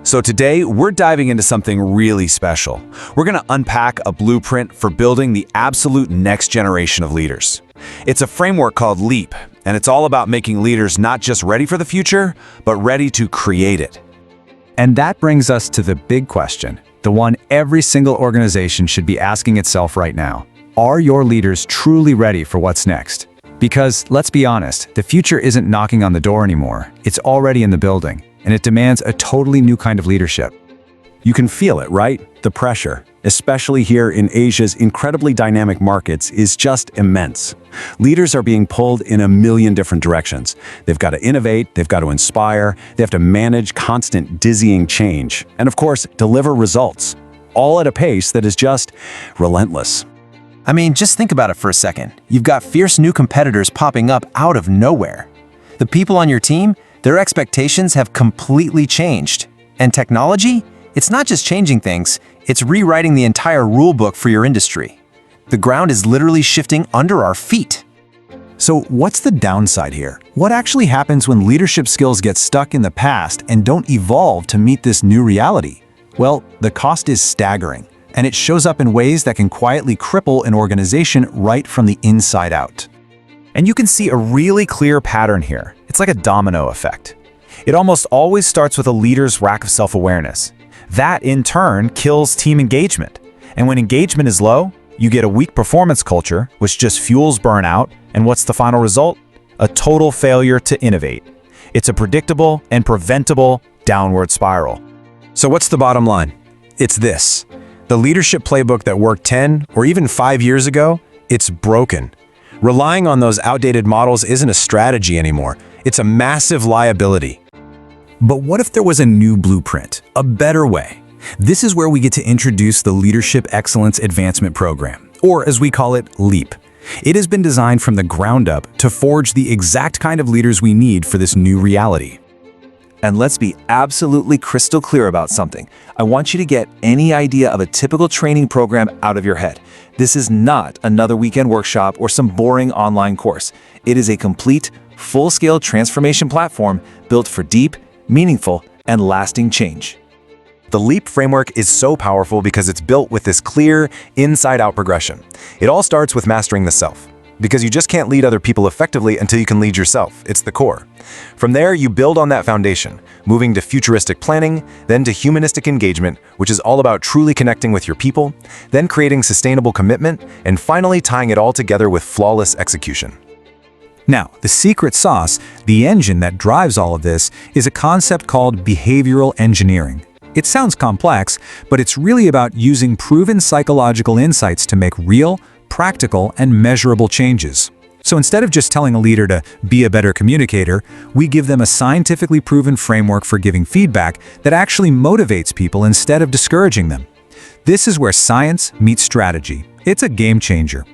So today, we're diving into something really special. We're going to unpack a blueprint for building the absolute next generation of leaders. It's a framework called LEAP, and it's all about making leaders not just ready for the future, but ready to create it. And that brings us to the big question, the one every single organization should be asking itself right now. Are your leaders truly ready for what's next? Because, let's be honest, the future isn't knocking on the door anymore. It's already in the building, and it demands a totally new kind of leadership. You can feel it, right? The pressure, especially here in Asia's incredibly dynamic markets, is just immense. Leaders are being pulled in a million different directions. They've got to innovate, they've got to inspire, they have to manage constant dizzying change, and of course, deliver results, all at a pace that is just relentless. I mean, just think about it for a second. You've got fierce new competitors popping up out of nowhere. The people on your team, their expectations have completely changed. And technology? It's not just changing things, it's rewriting the entire rulebook for your industry. The ground is literally shifting under our feet. So what's the downside here? What actually happens when leadership skills get stuck in the past and don't evolve to meet this new reality? Well, the cost is staggering, and it shows up in ways that can quietly cripple an organization right from the inside out. And you can see a really clear pattern here. It's like a domino effect. It almost always starts with a leader's lack of self-awareness. That, in turn, kills team engagement. And when engagement is low, you get a weak performance culture, which just fuels burnout, and what's the final result? A total failure to innovate. It's a predictable and preventable downward spiral. So what's the bottom line? It's this. The leadership playbook that worked 10 or even 5 years ago, it's broken. Relying on those outdated models isn't a strategy anymore. It's a massive liability. But what if there was a new blueprint, a better way? This is where we get to introduce the Leadership Excellence Advancement Program, or as we call it, LEAP. It has been designed from the ground up to forge the exact kind of leaders we need for this new reality. And let's be absolutely crystal clear about something. I want you to get any idea of a typical training program out of your head. This is not another weekend workshop or some boring online course. It is a complete, full-scale transformation platform built for deep, meaningful, and lasting change. The LEAP framework is so powerful because it's built with this clear, inside-out progression. It all starts with mastering the self, because you just can't lead other people effectively until you can lead yourself. It's the core. From there, you build on that foundation, moving to futuristic planning, then to humanistic engagement, which is all about truly connecting with your people, then creating sustainable commitment, and finally tying it all together with flawless execution. Now, the secret sauce, the engine that drives all of this, is a concept called behavioral engineering. It sounds complex, but it's really about using proven psychological insights to make real, practical, and measurable changes. So instead of just telling a leader to be a better communicator, we give them a scientifically proven framework for giving feedback that actually motivates people instead of discouraging them. This is where science meets strategy. It's a game changer.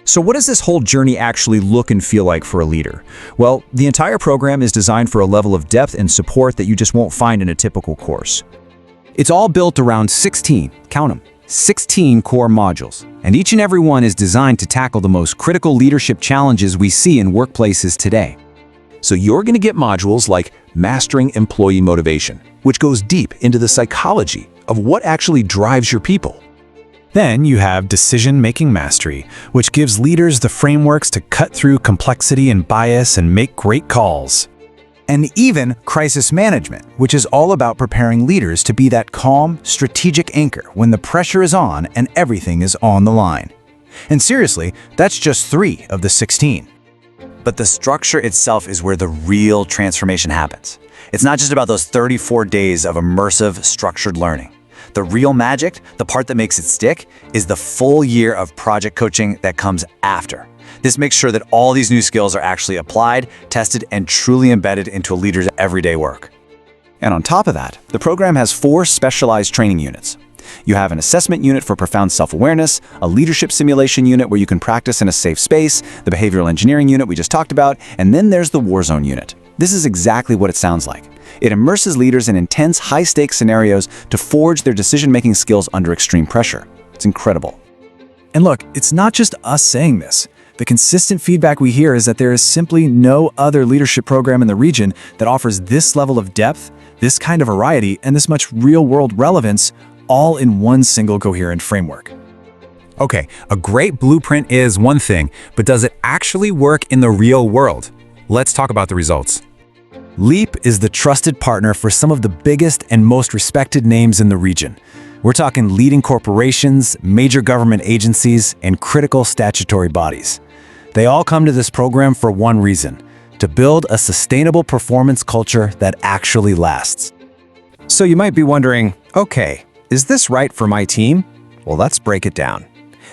So what does this whole journey actually look and feel like for a leader? Well, the entire program is designed for a level of depth and support that you just won't find in a typical course. It's all built around 16, count them, 16 core modules, and each and every one is designed to tackle the most critical leadership challenges we see in workplaces today. So you're going to get modules like Mastering Employee Motivation, which goes deep into the psychology of what actually drives your people. Then you have Decision-Making Mastery, which gives leaders the frameworks to cut through complexity and bias and make great calls. And even Crisis Management, which is all about preparing leaders to be that calm, strategic anchor when the pressure is on and everything is on the line. And seriously, that's just 3 of the 16. But the structure itself is where the real transformation happens. It's not just about those 34 days of immersive, structured learning. The real magic, the part that makes it stick, is the full year of project coaching that comes after. This makes sure that all these new skills are actually applied, tested, and truly embedded into a leader's everyday work. And on top of that, the program has 4 specialized training units. You have an assessment unit for profound self-awareness, a leadership simulation unit where you can practice in a safe space, the behavioral engineering unit we just talked about, and then there's the Warzone unit. This is exactly what it sounds like. It immerses leaders in intense, high-stakes scenarios to forge their decision-making skills under extreme pressure. It's incredible. And look, it's not just us saying this. The consistent feedback we hear is that there is simply no other leadership program in the region that offers this level of depth, This kind of variety and this much real-world relevance all in one single coherent framework. Okay, a great blueprint is one thing, but does it actually work in the real world? Let's talk about the results. Leap is the trusted partner for some of the biggest and most respected names in the region. We're talking leading corporations, major government agencies, and critical statutory bodies. They all come to this program for one reason: to build a sustainable performance culture that actually lasts. So you might be wondering, okay, is this right for my team? Well, let's break it down.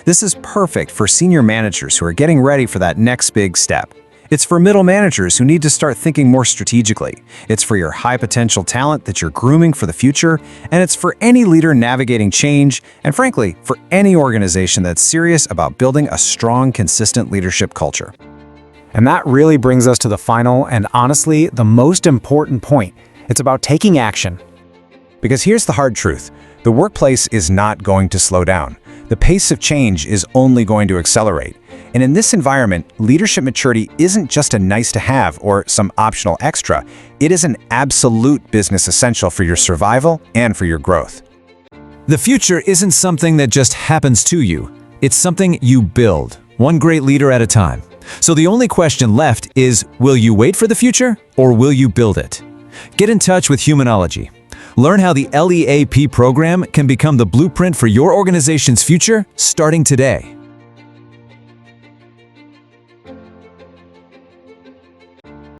This is perfect for senior managers who are getting ready for that next big step. It's for middle managers who need to start thinking more strategically. It's for your high potential talent that you're grooming for the future, and it's for any leader navigating change, and frankly, for any organization that's serious about building a strong, consistent leadership culture. And that really brings us to the final and honestly, the most important point. It's about taking action. Because here's the hard truth. The workplace is not going to slow down. The pace of change is only going to accelerate. And in this environment, leadership maturity isn't just a nice to have or some optional extra. It is an absolute business essential for your survival and for your growth. The future isn't something that just happens to you. It's something you build, one great leader at a time. So the only question left is, will you wait for the future or will you build it? Get in touch with Humanology. Learn how the LEAP program can become the blueprint for your organization's future starting today.